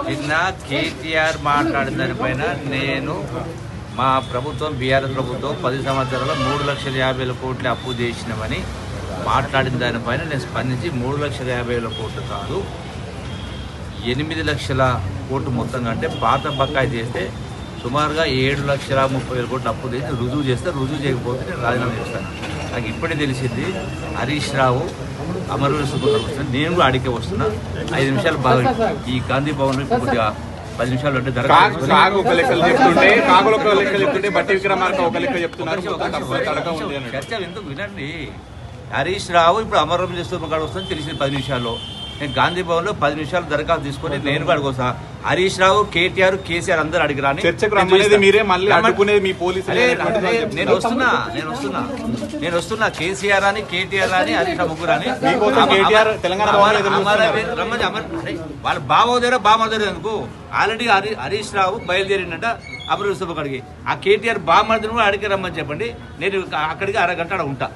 నిన్న కేటీఆర్ మాట్లాడిన దానిపైన నేను మా ప్రభుత్వం బీఆర్ఎస్ ప్రభుత్వం 10 సంవత్సరాల్లో 3,50,000 కోట్లు అప్పు చేసినామని మాట్లాడిన దానిపైన నేను స్పందించి 3,50,000 కోట్లు కాదు 8 లక్షల కోట్లు మొత్తం కంటే పాత బకాయి చేస్తే సుమారుగా 7,30,000 కోట్లు అప్పు చేసి రుజువు చేస్తే రుజువు చేయకపోతే నేను రాజీనామా చేస్తాను. నాకు ఇప్పుడే తెలిసింది హరీష్ రావు అమరవీర సుబ్రహ్మణ్యం వస్తున్నా, నేను కూడా అడిగే వస్తున్నా. 5 నిమిషాలు బాగా ఈ గాంధీ భవన్ కొద్దిగా 10 నిమిషాలు అంటే చర్చ ఎందుకు వినండి. హరీష్ రావు ఇప్పుడు అమరవీర సుబ్రహ్మణ్యం వస్తుంది తెలిసింది 10 నిమిషాల్లో. నేను గాంధీ భవన్ లో 10 నిమిషాలు దరఖాస్తు తీసుకొని నేను కూడా అడుగుతా. హరీష్ రావు, కేటీఆర్, కేసీఆర్ అందరూ అడిగిరాని నేను వస్తున్నా కేసీఆర్ అని కేటీఆర్ అని హరీష్ రావు ముగ్గురు అని వాళ్ళ బావోదేరో బామోదేరో ఎందుకు ఆల్రెడీ హరీష్ రావు బయలుదేరిందంట అమరవీర సుబ్రహ్మణ్యం. ఆ కేటీఆర్ బామర్దిని కూడా అడిగి రమ్మని చెప్పండి. నేను అక్కడికి 1 గంట ఉంటా.